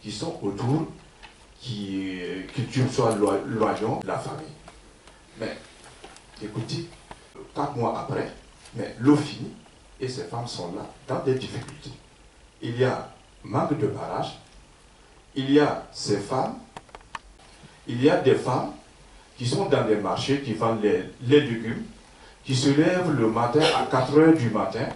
qui sont autour, que tu sois loyaux, la famille. Mais, écoutez, 4 mois après, mais l'eau finit et ces femmes sont là dans des difficultés. Il y a manque de barrage, il y a ces femmes, il y a des femmes qui sont dans les marchés, qui vendent les légumes, qui se lèvent le matin à 4 heures du matin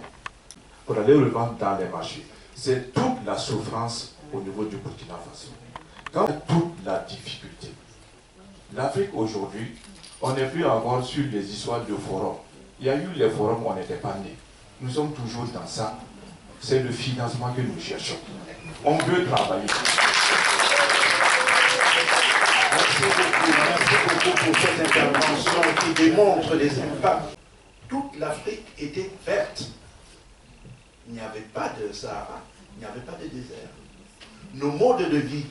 pour aller le vendre dans les marchés. C'est toute la souffrance au niveau du Burkina Faso. Quand toute la difficulté. L'Afrique aujourd'hui, on n'est plus encore sur les histoires de forums. Il y a eu les forums où on n'était pas nés. Nous sommes toujours dans ça. C'est le financement que nous cherchons. On veut travailler. Merci beaucoup pour cette intervention qui démontre les impacts. Toute l'Afrique était verte. Il n'y avait pas de Sahara, il n'y avait pas de désert. Nos modes de vie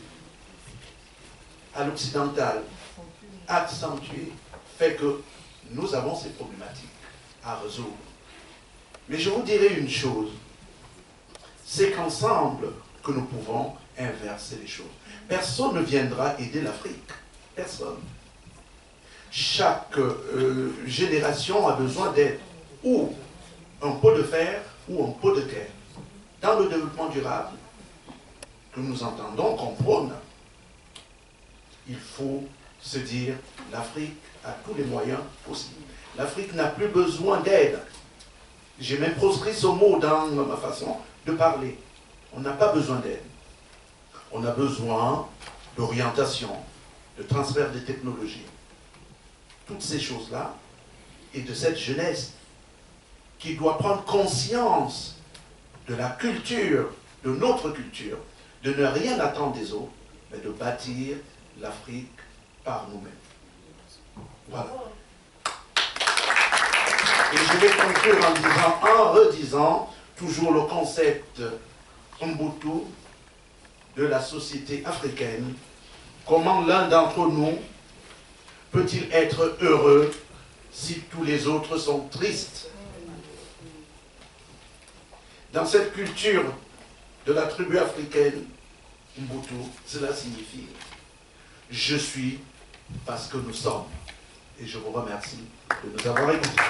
à l'occidental accentués fait que nous avons ces problématiques à résoudre. Mais je vous dirai une chose, c'est qu'ensemble que nous pouvons inverser les choses. Personne ne viendra aider l'Afrique. Personne. Chaque génération a besoin d'aide. Ou un pot de fer ou un pot de terre. Dans le développement durable que nous entendons, qu'on prône, il faut se dire l'Afrique a tous les moyens possibles. L'Afrique n'a plus besoin d'aide. J'ai même proscrit ce mot dans ma façon de parler. On n'a pas besoin d'aide. On a besoin d'orientation, de transfert de technologies. Toutes ces choses-là, et de cette jeunesse qui doit prendre conscience de la culture, de notre culture, de ne rien attendre des autres, mais de bâtir l'Afrique par nous-mêmes. Voilà. Et je vais conclure en redisant toujours le concept Ubuntu de la société africaine. Comment l'un d'entre nous peut-il être heureux si tous les autres sont tristes? Dans cette culture de la tribu africaine, Ubuntu, cela signifie « Je suis parce que nous sommes ». Et je vous remercie de nous avoir écoutés.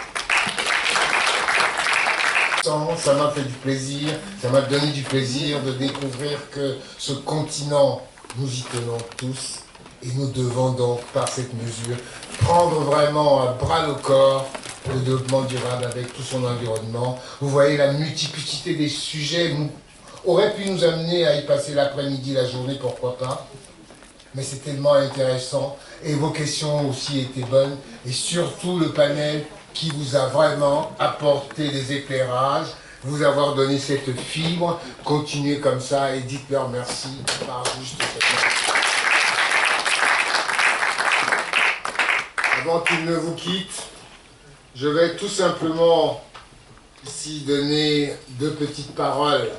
Ça m'a fait du plaisir, ça m'a donné du plaisir de découvrir que ce continent, nous y tenons tous. Et nous devons donc, par cette mesure, prendre vraiment à bras le corps le développement durable avec tout son environnement. Vous voyez, la multiplicité des sujets aurait pu nous amener à y passer l'après-midi, la journée, pourquoi pas. Mais c'est tellement intéressant. Et vos questions aussi étaient bonnes. Et surtout le panel qui vous a vraiment apporté des éclairages, vous avoir donné cette fibre. Continuez comme ça et dites-leur merci par juste cette merci. Avant qu'il ne vous quitte, je vais tout simplement ici donner 2 petites paroles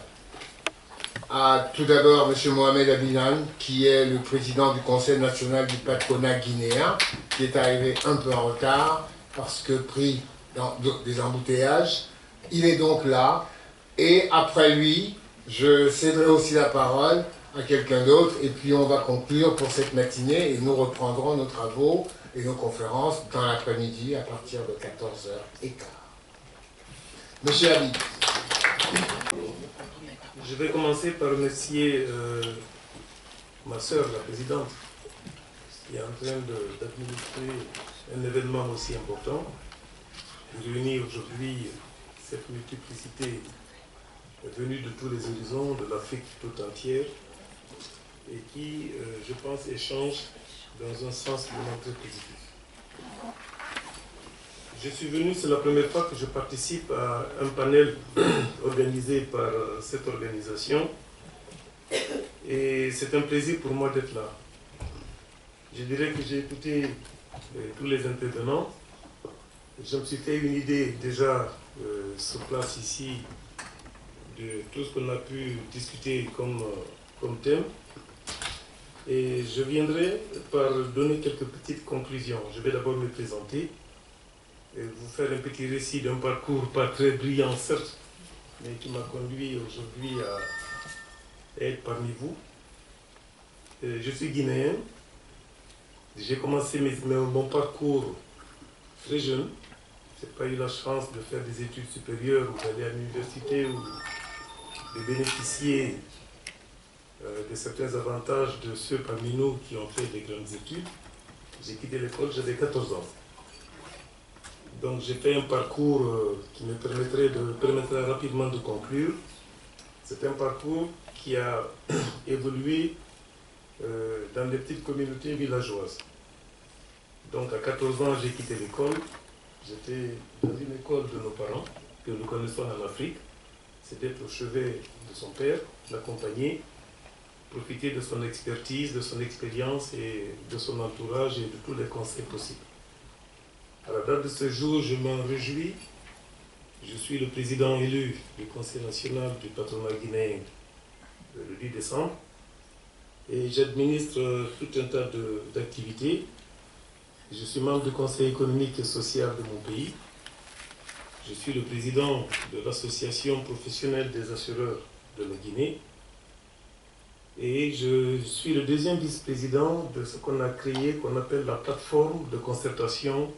à tout d'abord M. Mohamed Abinan, qui est le président du Conseil national du patronat guinéen, qui est arrivé un peu en retard parce que pris dans des embouteillages. Il est donc là et après lui, je céderai aussi la parole à quelqu'un d'autre et puis on va conclure pour cette matinée et nous reprendrons nos travaux et nos conférences dans l'après-midi à partir de 14h15. Monsieur Habib. Je vais commencer par remercier ma sœur, la présidente, qui est en train d'administrer un événement aussi important, qui réunit aujourd'hui cette multiplicité venue de tous les horizons, de l'Afrique tout entière, et qui, je pense, échange dans un sens vraiment très positif. Je suis venu, c'est la première fois que je participe à un panel organisé par cette organisation et c'est un plaisir pour moi d'être là. Je dirais que j'ai écouté tous les intervenants. Je me suis fait une idée déjà sur place ici de tout ce qu'on a pu discuter comme thème. Et je viendrai par donner quelques petites conclusions. Je vais d'abord me présenter et vous faire un petit récit d'un parcours pas très brillant, certes, mais qui m'a conduit aujourd'hui à être parmi vous. Je suis guinéen. J'ai commencé mon parcours très jeune. Je n'ai pas eu la chance de faire des études supérieures ou d'aller à l'université ou de bénéficier de certains avantages de ceux parmi nous qui ont fait des grandes études. J'ai quitté l'école, j'avais 14 ans. Donc j'ai fait un parcours qui me permettrait rapidement de conclure. C'est un parcours qui a évolué dans des petites communautés villageoises. Donc à 14 ans, j'ai quitté l'école. J'étais dans une école de nos parents, que nous connaissons en Afrique. C'était au chevet de son père, l'accompagner, profiter de son expertise, de son expérience et de son entourage et de tous les conseils possibles. À la date de ce jour, je m'en réjouis. Je suis le président élu du Conseil national du patronat guinéen le 10 décembre et j'administre tout un tas d'activités. Je suis membre du Conseil économique et social de mon pays. Je suis le président de l'Association professionnelle des assureurs de la Guinée. Et je suis le deuxième vice-président de ce qu'on a créé, qu'on appelle la plateforme de concertation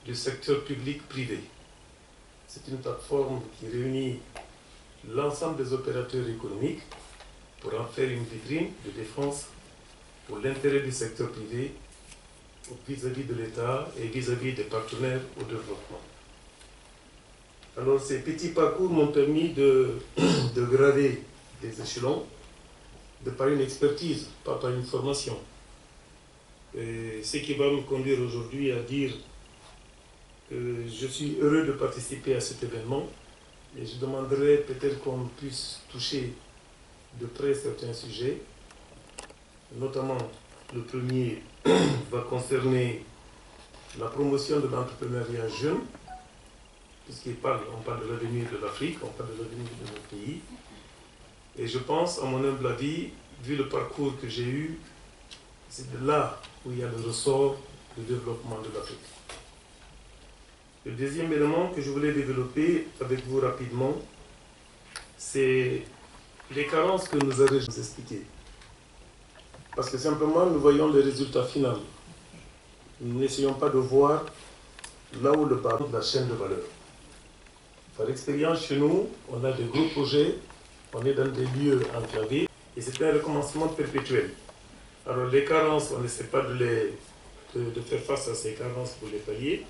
du secteur public-privé. C'est une plateforme qui réunit l'ensemble des opérateurs économiques pour en faire une vitrine de défense pour l'intérêt du secteur privé vis-à-vis de l'État et vis-à-vis des partenaires au développement. Alors ces petits parcours m'ont permis de graver des échelons de par une expertise, pas par une formation. Et ce qui va me conduire aujourd'hui à dire que je suis heureux de participer à cet événement et je demanderai peut-être qu'on puisse toucher de près certains sujets, notamment le premier va concerner la promotion de l'entrepreneuriat jeune, puisqu'on parle de l'avenir de l'Afrique, on parle de l'avenir de notre pays. Et je pense, à mon humble avis, vu le parcours que j'ai eu, c'est de là où il y a le ressort du développement de l'Afrique. Le deuxième élément que je voulais développer avec vous rapidement, c'est les carences que nous allons vous expliquer. Parce que simplement, nous voyons les résultats finaux. Nous n'essayons pas de voir là où le bas de la chaîne de valeur. Par expérience, chez nous, on a de gros projets, on est dans des lieux enclavés, et c'est un recommencement perpétuel. Alors les carences, on n'essaie pas de faire face à ces carences pour les pallier,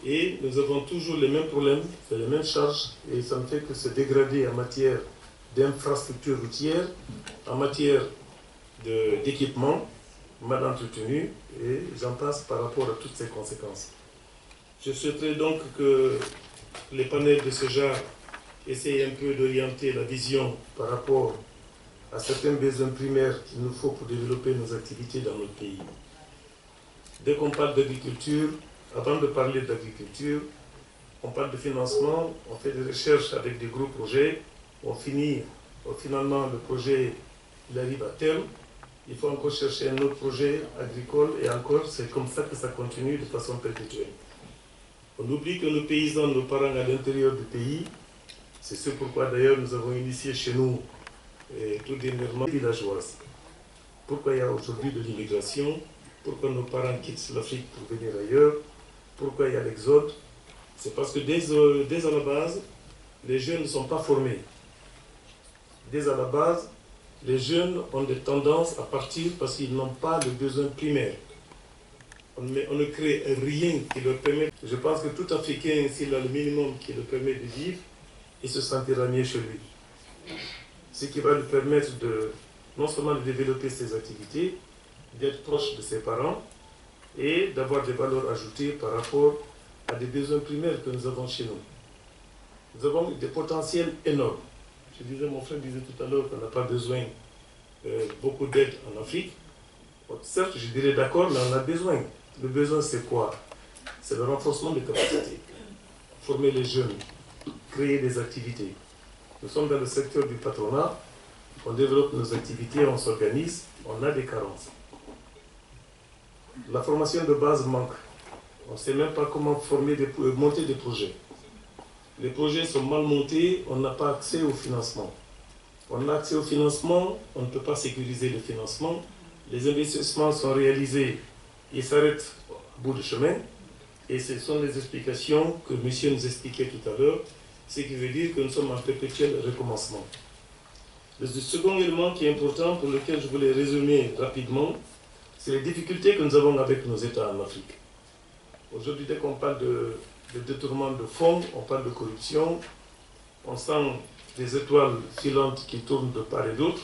et nous avons toujours les mêmes problèmes, les mêmes charges, et ça ne fait que se dégrader en matière d'infrastructures routières, en matière d'équipement mal entretenu, et j'en passe par rapport à toutes ces conséquences. Je souhaiterais donc que les panels de ce genre essayent un peu d'orienter la vision par rapport à certains besoins primaires qu'il nous faut pour développer nos activités dans notre pays. Dès qu'on parle d'agriculture, avant de parler d'agriculture, on parle de financement, on fait des recherches avec des gros projets, finalement le projet il arrive à terme, il faut encore chercher un autre projet agricole et encore c'est comme ça que ça continue de façon perpétuelle. On oublie que nos paysans, nos parents à l'intérieur du pays, c'est ce pourquoi d'ailleurs nous avons initié chez nous tout dernièrement villageoise. Pourquoi il y a aujourd'hui de l'immigration, pourquoi nos parents quittent l'Afrique pour venir ailleurs, pourquoi il y a l'exode, c'est parce que dès à la base, les jeunes ne sont pas formés. Dès à la base, les jeunes ont des tendances à partir parce qu'ils n'ont pas le besoin primaire. On ne crée rien qui leur permet. Je pense que tout Africain, s'il a le minimum qui le permet de vivre, il se sentira mieux chez lui. Ce qui va lui permettre non seulement de développer ses activités, d'être proche de ses parents et d'avoir des valeurs ajoutées par rapport à des besoins primaires que nous avons chez nous. Nous avons des potentiels énormes. Mon frère disait tout à l'heure qu'on n'a pas besoin beaucoup d'aide en Afrique. Certes, je dirais d'accord, mais on a besoin. Le besoin, c'est quoi? C'est le renforcement des capacités. Former les jeunes, créer des activités. Nous sommes dans le secteur du patronat, on développe nos activités, on s'organise, on a des carences. La formation de base manque. On ne sait même pas comment monter des projets. Les projets sont mal montés, on n'a pas accès au financement. On a accès au financement, on ne peut pas sécuriser le financement. les investissements sont réalisés et s'arrêtent au bout du chemin. Et ce sont les explications que monsieur nous expliquait tout à l'heure, ce qui veut dire que nous sommes en perpétuel recommencement. Le second élément qui est important, pour lequel je voulais résumer rapidement, c'est les difficultés que nous avons avec nos États en Afrique. Aujourd'hui, dès qu'on parle de détournement de fonds, on parle de corruption, on sent des étoiles filantes qui tournent de part et d'autre.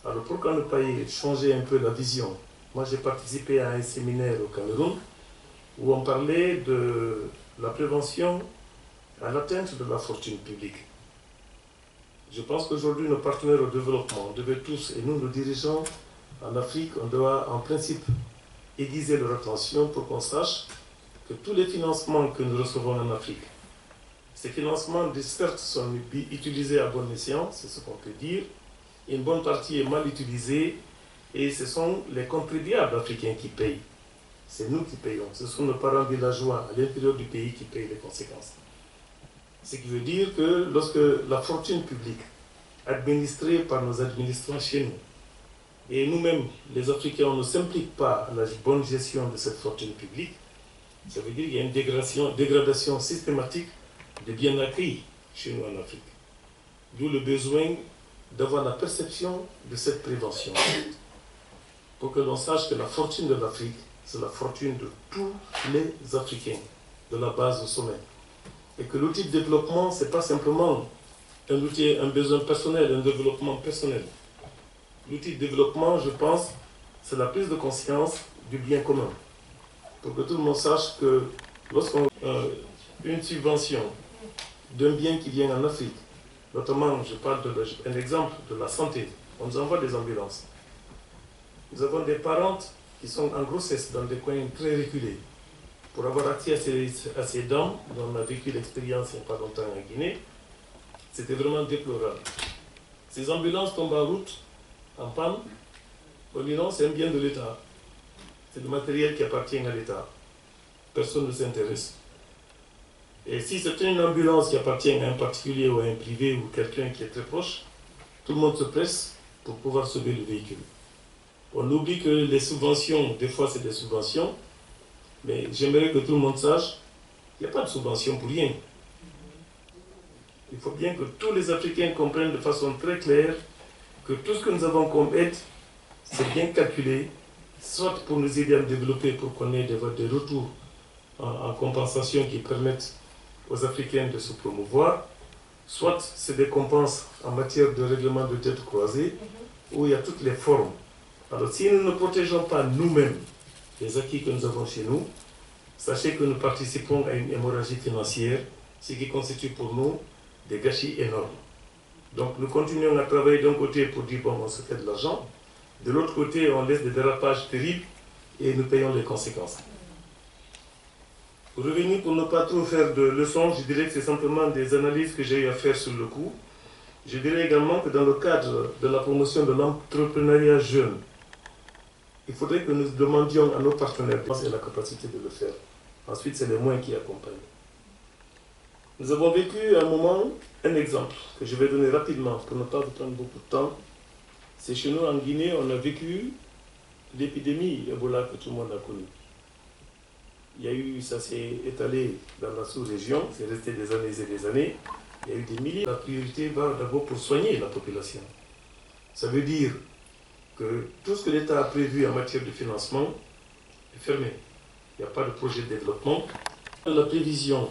Alors pourquoi ne pas y changer un peu la vision? Moi, j'ai participé à un séminaire au Cameroun où on parlait de la prévention à l'atteinte de la fortune publique. Je pense qu'aujourd'hui, nos partenaires au développement devaient tous, et nous, nos dirigeants en Afrique, on doit en principe aiguiser leur attention pour qu'on sache que tous les financements que nous recevons en Afrique, ces financements, certes, sont utilisés à bon escient, c'est ce qu'on peut dire. Une bonne partie est mal utilisée et ce sont les contribuables africains qui payent. C'est nous qui payons. Ce sont nos parents villageois à l'intérieur du pays qui payent les conséquences. Ce qui veut dire que lorsque la fortune publique, administrée par nos administrants chez nous, et nous-mêmes, les Africains, on ne s'implique pas à la bonne gestion de cette fortune publique, ça veut dire qu'il y a une dégradation systématique des biens acquis chez nous en Afrique. D'où le besoin d'avoir la perception de cette prévention, pour que l'on sache que la fortune de l'Afrique, c'est la fortune de tous les Africains, de la base au sommet. Et que l'outil de développement, ce n'est pas simplement un besoin personnel, un développement personnel. L'outil de développement, je pense, c'est la prise de conscience du bien commun. Pour que tout le monde sache que lorsqu'on a une subvention d'un bien qui vient en Afrique, notamment, je parle d'un exemple de la santé, on nous envoie des ambulances. Nous avons des parentes qui sont en grossesse dans des coins très reculés. Pour avoir accès à ces dames, dont on a vécu l'expérience il n'y a pas longtemps en Guinée, c'était vraiment déplorable. Ces ambulances tombent en route, en panne, on dit non, c'est un bien de l'État. C'est du matériel qui appartient à l'État. Personne ne s'intéresse. Et si c'est une ambulance qui appartient à un particulier ou à un privé ou quelqu'un qui est très proche, tout le monde se presse pour pouvoir sauver le véhicule. On oublie que les subventions, des fois c'est des subventions, mais j'aimerais que tout le monde sache qu'il n'y a pas de subvention pour rien. Il faut bien que tous les Africains comprennent de façon très claire que tout ce que nous avons comme aide, c'est bien calculé, soit pour nous aider à développer, pour qu'on ait des retours en compensation qui permettent aux Africains de se promouvoir, soit c'est des compenses en matière de règlement de dette croisée, où il y a toutes les formes. Alors si nous ne protégeons pas nous-mêmes les acquis que nous avons chez nous, sachez que nous participons à une hémorragie financière, ce qui constitue pour nous des gâchis énormes. Donc nous continuons à travailler d'un côté pour dire bon, on se fait de l'argent, de l'autre côté on laisse des dérapages terribles et nous payons les conséquences. Pour revenir, pour ne pas trop faire de leçons, je dirais que c'est simplement des analyses que j'ai eu à faire sur le coup. Je dirais également que dans le cadre de la promotion de l'entrepreneuriat jeune, il faudrait que nous demandions à nos partenaires la capacité de le faire. Ensuite, c'est les moyens qui accompagnent. Nous avons vécu à un moment, un exemple que je vais donner rapidement pour ne pas vous prendre beaucoup de temps. C'est chez nous en Guinée, on a vécu l'épidémie Ebola que tout le monde a connue. Il y a eu, ça s'est étalé dans la sous-région, c'est resté des années et des années. Il y a eu des milliers. La priorité va d'abord pour soigner la population. Ça veut dire que tout ce que l'État a prévu en matière de financement est fermé. Il n'y a pas de projet de développement. Dans la prévision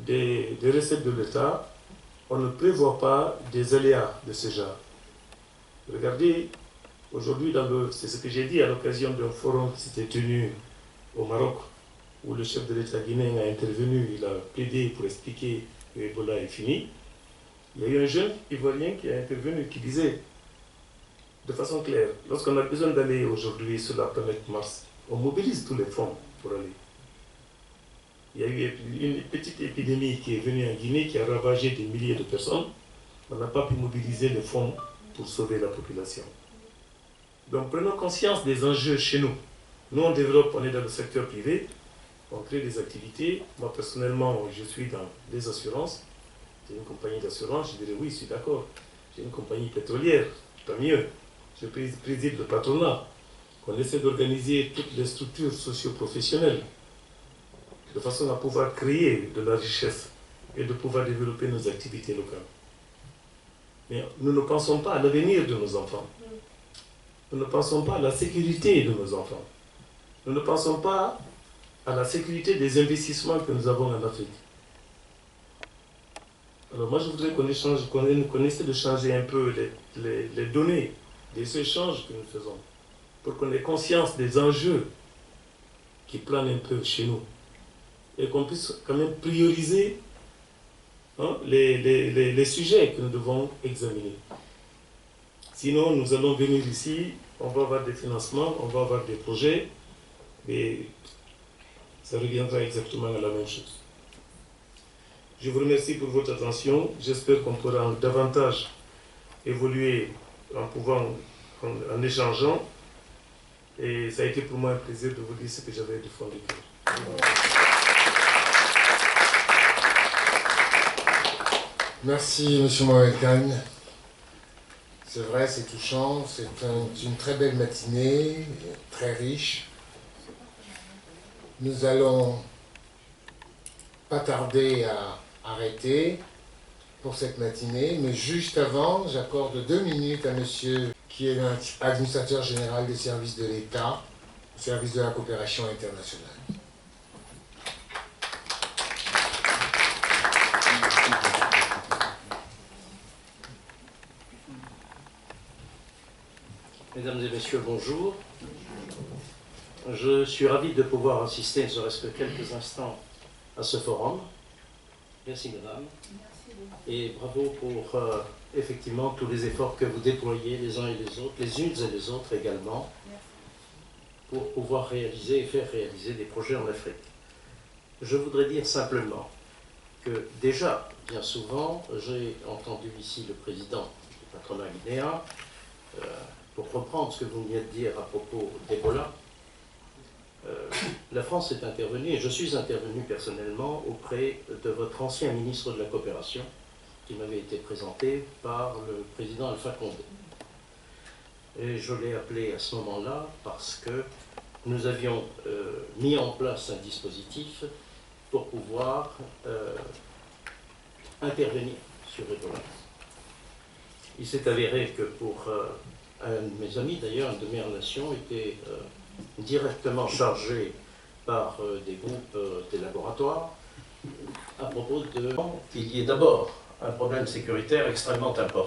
des recettes de l'État, on ne prévoit pas des aléas de ce genre. Regardez, aujourd'hui, c'est ce que j'ai dit à l'occasion d'un forum qui s'était tenu au Maroc, où le chef de l'État guinéen a intervenu, il a plaidé pour expliquer que Ebola est fini. Il y a eu un jeune Ivoirien qui a intervenu, qui disait de façon claire, lorsqu'on a besoin d'aller aujourd'hui sur la planète Mars, on mobilise tous les fonds pour aller. Il y a eu une petite épidémie qui est venue en Guinée, qui a ravagé des milliers de personnes. On n'a pas pu mobiliser les fonds pour sauver la population. Donc prenons conscience des enjeux chez nous. Nous, on développe, on est dans le secteur privé, on crée des activités. Moi, personnellement, je suis dans des assurances. J'ai une compagnie d'assurance, je dirais oui, je suis d'accord. J'ai une compagnie pétrolière, tant mieux. Je préside le patronat. qu'on essaie d'organiser toutes les structures socio-professionnelles de façon à pouvoir créer de la richesse et de pouvoir développer nos activités locales. Mais nous ne pensons pas à l'avenir de nos enfants. Nous ne pensons pas à la sécurité de nos enfants. Nous ne pensons pas à la sécurité des investissements que nous avons en Afrique. Alors moi je voudrais qu'on essaie de changer un peu les données des échanges que nous faisons pour qu'on ait conscience des enjeux qui planent un peu chez nous et qu'on puisse quand même prioriser les sujets que nous devons examiner. Sinon nous allons venir ici, on va avoir des financements, on va avoir des projets, mais ça reviendra exactement à la même chose. Je vous remercie pour votre attention. J'espère qu'on pourra davantage évoluer en échangeant. Et ça a été pour moi un plaisir de vous dire ce que j'avais du fond du cœur. Merci, M. Mohamed Khan. C'est vrai, c'est touchant. C'est une très belle matinée, très riche. Nous allons pas tarder à arrêter pour cette matinée, mais juste avant, j'accorde 2 minutes à monsieur qui est l'administrateur général des services de l'État, au service de la coopération internationale. Mesdames et messieurs, bonjour. Je suis ravi de pouvoir assister, ne serait-ce que quelques instants, à ce forum. Merci, madame. Et bravo pour effectivement tous les efforts que vous déployez les uns et les autres, les unes et les autres également, pour pouvoir réaliser et faire réaliser des projets en Afrique. Je voudrais dire simplement que déjà, bien souvent, j'ai entendu ici le président du patronat guinéen, pour reprendre ce que vous venez de dire à propos d'Ebola. La France est intervenue, et je suis intervenu personnellement auprès de votre ancien ministre de la Coopération, qui m'avait été présenté par le président Alpha Condé. Et je l'ai appelé à ce moment-là parce que nous avions mis en place un dispositif pour pouvoir intervenir sur Ebola. Il s'est avéré que pour un de mes amis, d'ailleurs, un de mes relations, était directement chargé par des groupes, des laboratoires, à propos de... Il y a d'abord un problème sécuritaire extrêmement important.